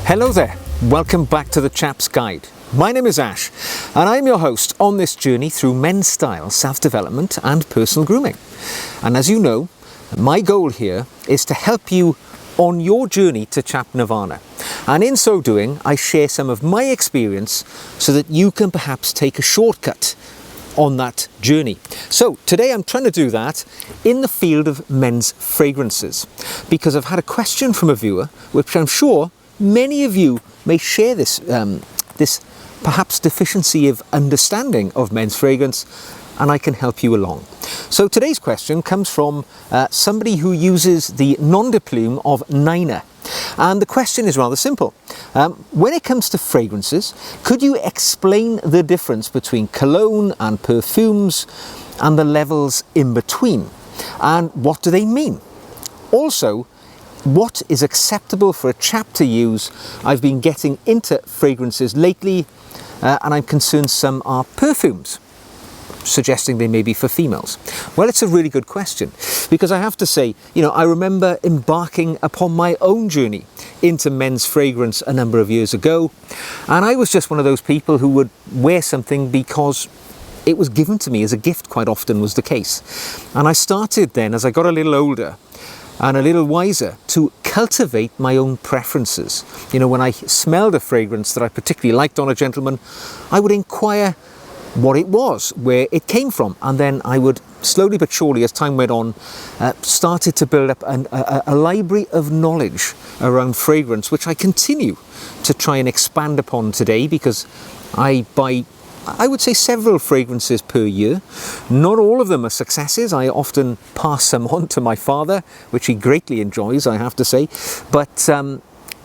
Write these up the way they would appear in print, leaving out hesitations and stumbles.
Hello there, welcome back to the Chap's Guide. My name is Ash and I'm your host on this journey through men's style, self-development and personal grooming. And as you know, my goal here is to help you on your journey to Chap Nirvana. And in so doing, I share some of my experience so that you can perhaps take a shortcut on that journey. So today I'm trying to do that in the field of men's fragrances, because I've had a question from a viewer, which I'm sure many of you may share this perhaps deficiency of understanding of men's fragrance, and I can help you along. So today's question comes from somebody who uses the nom de plume of Nina. And the question is rather simple. When it comes to fragrances, could you explain the difference between cologne and perfumes and the levels in between? And what do they mean? Also, what is acceptable for a chap to use? I've been getting into fragrances lately, and I'm concerned some are perfumes, suggesting they may be for females. Well, it's a really good question, because I have to say, I remember embarking upon my own journey into men's fragrance a number of years ago, and I was just one of those people who would wear something because it was given to me as a gift. Quite often was the case. And I started then, as I got a little older and a little wiser, to cultivate my own preferences. When I smelled a fragrance that I particularly liked on a gentleman, I would inquire what it was, where it came from, and then I would slowly but surely, as time went on, started to build up a library of knowledge around fragrance, which I continue to try and expand upon today, because I buy, I would say, several fragrances per year. Not all of them are successes. I often pass some on to my father, which he greatly enjoys, I have to say, but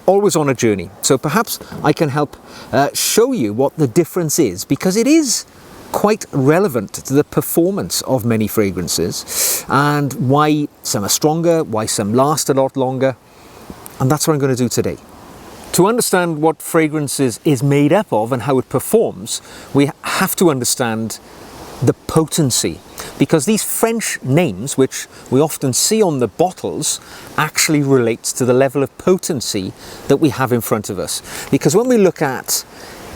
always on a journey. So perhaps I can help show you what the difference is, because it is quite relevant to the performance of many fragrances, and why some are stronger, why some last a lot longer, and that's what I'm going to do today. To understand what fragrances is made up of and how it performs, we have to understand the potency, because these French names, which we often see on the bottles, actually relates to the level of potency that we have in front of us. Because when we look at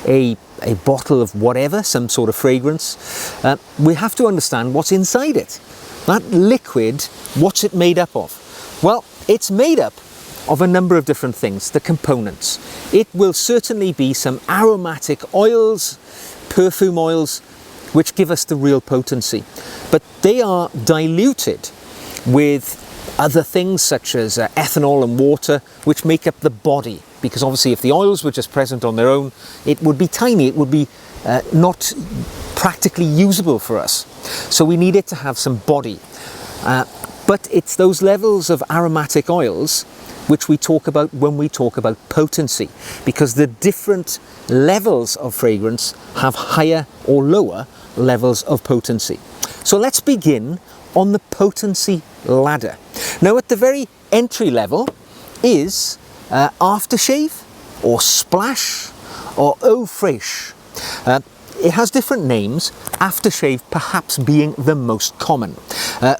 a bottle of whatever, some sort of fragrance, we have to understand what's inside it. That liquid, what's it made up of? Well, it's made up of a number of different things, the components. It will certainly be some aromatic oils, perfume oils, which give us the real potency. But they are diluted with other things such as ethanol and water, which make up the body. Because obviously if the oils were just present on their own, it would be tiny, it would be not practically usable for us. So we need it to have some body. But it's those levels of aromatic oils which we talk about when we talk about potency, because the different levels of fragrance have higher or lower levels of potency. So let's begin on the potency ladder. Now, at the very entry level is aftershave or splash or eau fraîche. It has different names, aftershave perhaps being the most common.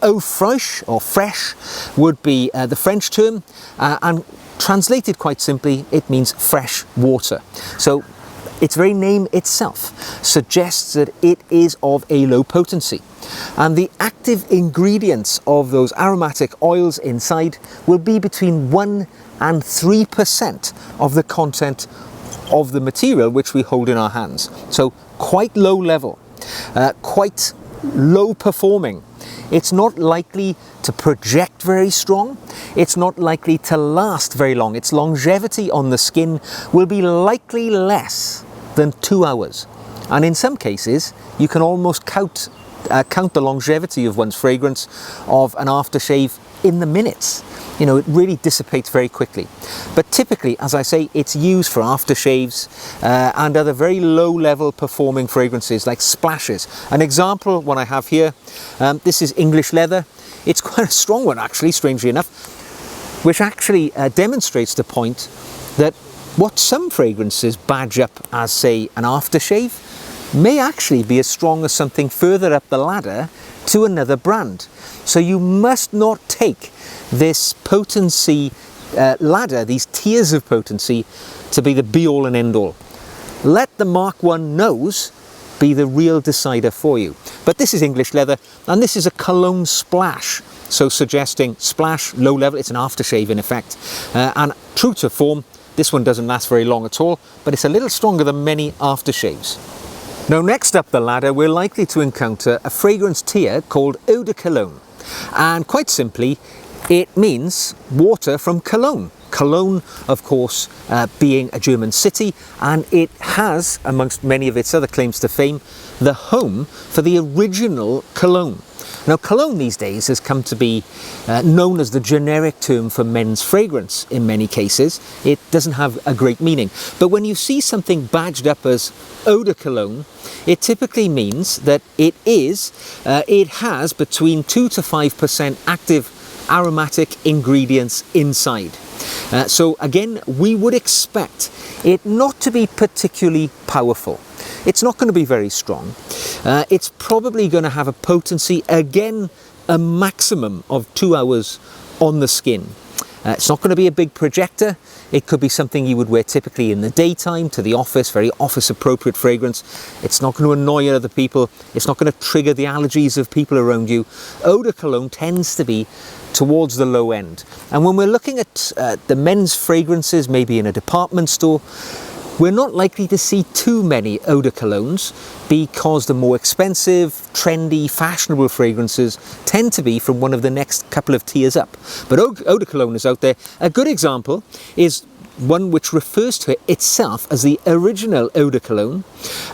Eau fraîche or fresh would be the French term, and translated quite simply, it means fresh water. So its very name itself suggests that it is of a low potency. And the active ingredients of those aromatic oils inside will be between 1 and 3% of the content of the material which we hold in our hands. So quite low level, quite low performing. It's not likely to project very strong. It's not likely to last very long. Its longevity on the skin will be likely less than 2 hours. And in some cases, you can almost count the longevity of one's fragrance of an aftershave in the minutes. It really dissipates very quickly. But typically, as I say, it's used for aftershaves and other very low-level performing fragrances like splashes. An example, one I have here, this is English leather. It's quite a strong one, actually, strangely enough, which actually demonstrates the point that what some fragrances badge up as, say, an aftershave may actually be as strong as something further up the ladder to another brand. So you must not take this potency ladder, these tiers of potency, to be the be-all and end-all. Let the Mark 1 nose be the real decider for you. But this is English leather, and this is a cologne splash, so suggesting splash, low level. It's an aftershave in effect, and true to form, this one doesn't last very long at all, but it's a little stronger than many aftershaves. Now, next up the ladder, we're likely to encounter a fragrance tier called eau de cologne, and quite simply it means water from Cologne. Cologne, of course, being a German city, and it has, amongst many of its other claims to fame, the home for the original cologne. Now, cologne these days has come to be known as the generic term for men's fragrance in many cases. It doesn't have a great meaning. But when you see something badged up as eau de cologne, it typically means that it has between 2 to 5% active aromatic ingredients inside. So again, we would expect it not to be particularly powerful. It's not going to be very strong. It's probably going to have a potency, again, a maximum of 2 hours on the skin. It's not going to be a big projector. It could be something you would wear typically in the daytime, to the office, very office appropriate fragrance. It's not going to annoy other people. It's not going to trigger the allergies of people around you. Eau de cologne tends to be towards the low end. And when we're looking at the men's fragrances, maybe in a department store, we're not likely to see too many eau de colognes, because the more expensive, trendy, fashionable fragrances tend to be from one of the next couple of tiers up. But eau de cologne is out there. A good example is one which refers to itself as the original eau de cologne,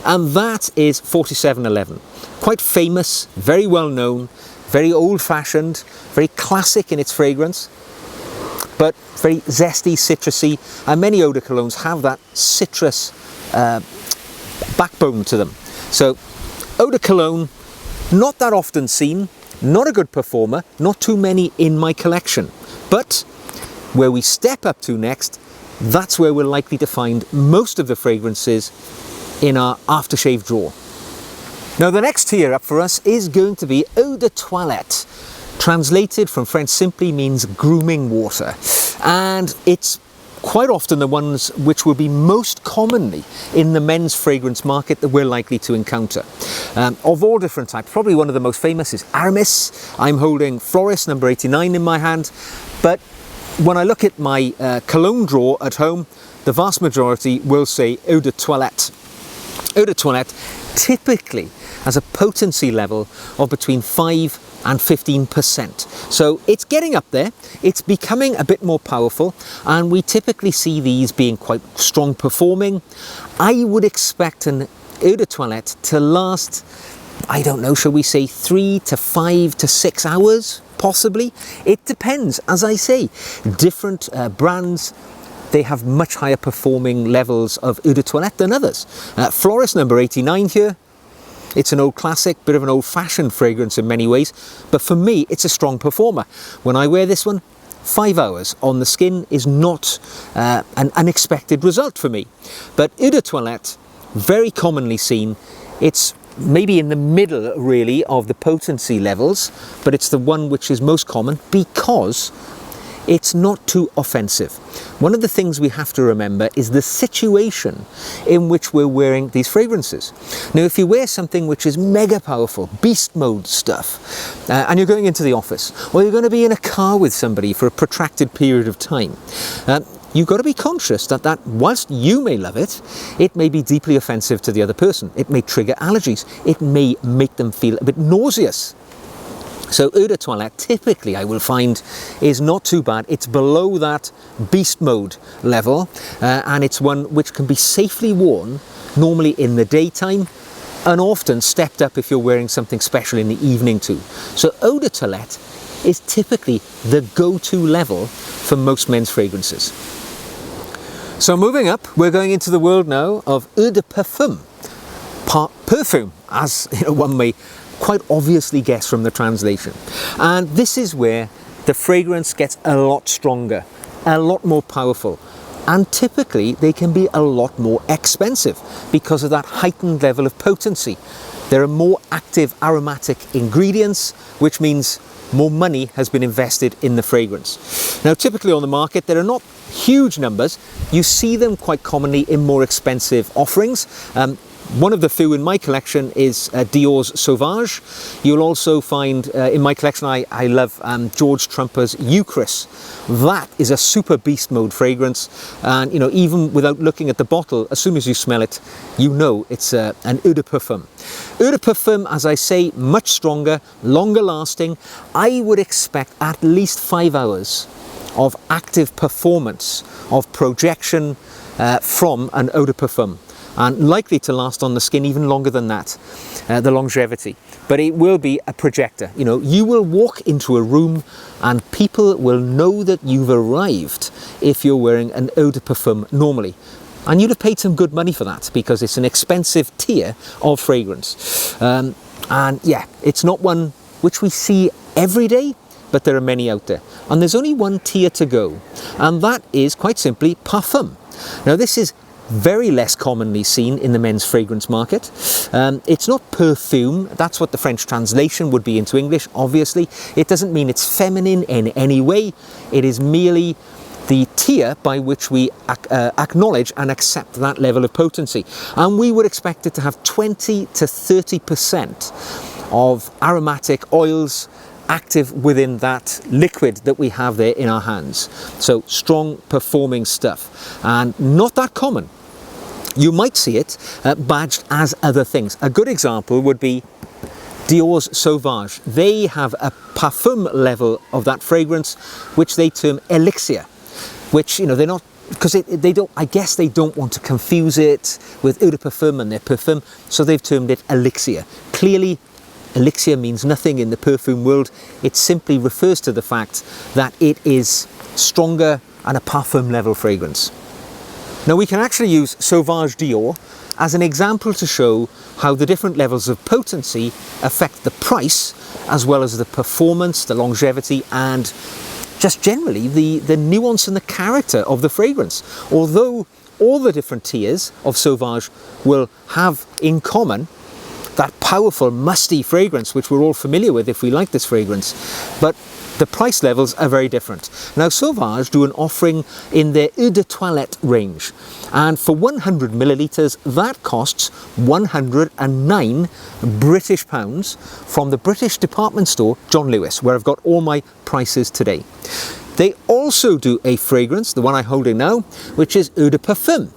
and that is 4711. Quite famous, very well known, very old-fashioned, very classic in its fragrance, but very zesty, citrusy, and many eau de colognes have that citrus backbone to them. So eau de cologne, not that often seen, not a good performer, not too many in my collection. But where we step up to next, that's where we're likely to find most of the fragrances in our aftershave drawer. Now, the next tier up for us is going to be eau de toilette. Translated from French simply means grooming water, and it's quite often the ones which will be most commonly in the men's fragrance market that we're likely to encounter. Of all different types, probably one of the most famous is Aramis. I'm holding Florist number 89 in my hand, but when I look at my cologne drawer at home, the vast majority will say eau de toilette. Eau de toilette typically has a potency level of between 5 and 15%. So it's getting up there, it's becoming a bit more powerful, and we typically see these being quite strong performing. I would expect an eau de toilette to last, I don't know, shall we say 3 to 5 to 6 hours, possibly. It depends, as I say, different brands, they have much higher performing levels of eau de toilette than others. Florist number 89 here. It's an old classic, bit of an old-fashioned fragrance in many ways, but for me, it's a strong performer. When I wear this one, 5 hours on the skin is not an unexpected result for me. But eau de toilette, very commonly seen. It's maybe in the middle, really, of the potency levels, but it's the one which is most common because it's not too offensive. One of the things we have to remember is the situation in which we're wearing these fragrances. Now, if you wear something which is mega powerful, beast mode stuff, and you're going into the office, or you're going to be in a car with somebody for a protracted period of time, you've got to be conscious that whilst you may love it, it may be deeply offensive to the other person. It may trigger allergies. It may make them feel a bit nauseous. So eau de toilette, typically I will find, is not too bad. It's below that beast mode level, and it's one which can be safely worn, normally in the daytime, and often stepped up if you're wearing something special in the evening too. So eau de toilette is typically the go-to level for most men's fragrances. So moving up, we're going into the world now of eau de parfum. Perfume, as one may quite obviously guess from the translation. And this is where the fragrance gets a lot stronger, a lot more powerful, and typically they can be a lot more expensive because of that heightened level of potency. There are more active aromatic ingredients, which means more money has been invested in the fragrance. Now, typically on the market, there are not huge numbers. You see them quite commonly in more expensive offerings. One of the few in my collection is Dior's Sauvage. You'll also find in my collection, I love George Trumper's Eucharis. That is a super beast mode fragrance, and you know, even without looking at the bottle, as soon as you smell it, you know it's an eau de parfum. Eau de parfum, as I say, much stronger, longer lasting. I would expect at least 5 hours of active performance, of projection from an eau de parfum, and likely to last on the skin even longer than that, the longevity. But it will be a projector. You know, you will walk into a room and people will know that you've arrived if you're wearing an eau de parfum normally. And you'd have paid some good money for that, because it's an expensive tier of fragrance. And yeah, it's not one which we see every day, but there are many out there. And there's only one tier to go, and that is quite simply parfum. Now, this is very less commonly seen in the men's fragrance market. It's not perfume, that's what the French translation would be into English, obviously. It doesn't mean it's feminine in any way. It is merely the tier by which we acknowledge and accept that level of potency. And we would expect it to have 20 to 30% of aromatic oils active within that liquid that we have there in our hands. So strong performing stuff, and not that common. You might see it badged as other things. A good example would be Dior's Sauvage. They have a parfum level of that fragrance which they term elixir, which, you know, they're not, because they don't, I guess they don't want to confuse it with eau de parfum and their parfum, so they've termed it elixir. Clearly, elixir means nothing in the perfume world. It simply refers to the fact that it is stronger and a parfum level fragrance. Now, we can actually use Sauvage Dior as an example to show how the different levels of potency affect the price, as well as the performance, the longevity, and just generally the nuance and the character of the fragrance. Although all the different tiers of Sauvage will have in common that powerful musty fragrance which we're all familiar with if we like this fragrance, but the price levels are very different. Now, Sauvage do an offering in their Eau de Toilette range, and for 100 millilitres that costs 109 British pounds from the British department store John Lewis, where I've got all my prices today. They also do a fragrance, the one I'm holding now, which is Eau de Parfum.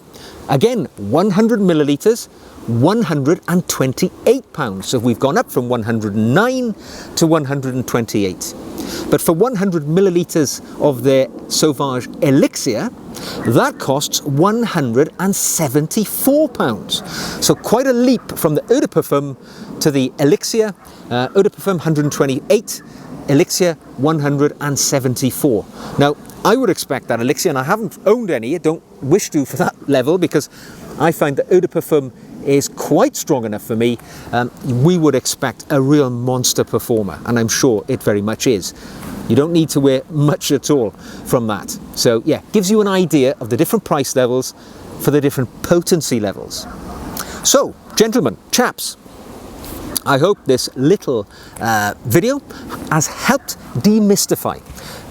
Again, 100 millilitres, £128. So we've gone up from 109 to 128. But for 100 millilitres of their Sauvage Elixir, that costs £174. So quite a leap from the Eau de Parfum to the Elixir. Eau de Parfum 128, Elixir 174. Now, I would expect that Elixir, and I haven't owned any, I don't wish to for that level, because I find that Eau de Parfum is quite strong enough for me. We would expect a real monster performer, and I'm sure it very much is. You don't need to wear much at all from that. So yeah, gives you an idea of the different price levels for the different potency levels. So, gentlemen, chaps, I hope this little video has helped demystify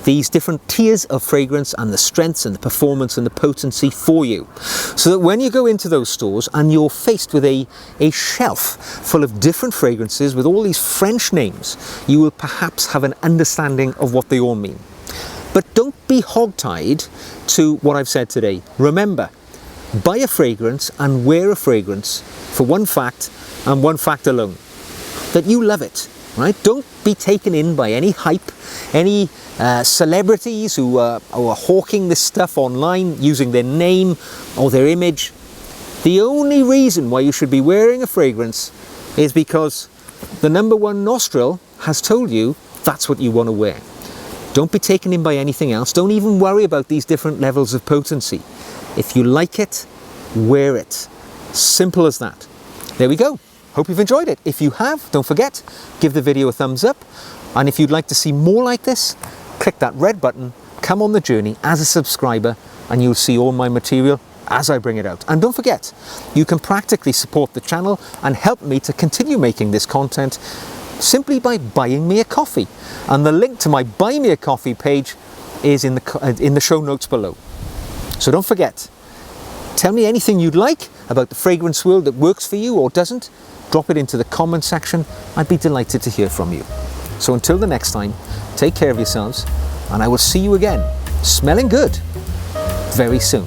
these different tiers of fragrance and the strengths and the performance and the potency for you, so that when you go into those stores and you're faced with a shelf full of different fragrances with all these French names, you will perhaps have an understanding of what they all mean. But don't be hogtied to what I've said today. Remember, buy a fragrance and wear a fragrance for one fact and one fact alone: that you love it, right? Don't be taken in by any hype, any celebrities who are hawking this stuff online using their name or their image. The only reason why you should be wearing a fragrance is because the number one nostril has told you that's what you want to wear. Don't be taken in by anything else. Don't even worry about these different levels of potency. If you like it, wear it. Simple as that. There we go. Hope you've enjoyed it. If you have, don't forget, give the video a thumbs up. And if you'd like to see more like this, click that red button, come on the journey as a subscriber, and you'll see all my material as I bring it out. And don't forget, you can practically support the channel and help me to continue making this content simply by buying me a coffee. And the link to my Buy Me a Coffee page is in the show notes below. So don't forget, tell me anything you'd like about the fragrance world that works for you or doesn't. Drop it into the comment section. I'd be delighted to hear from you. So until the next time, take care of yourselves, and I will see you again, smelling good, very soon.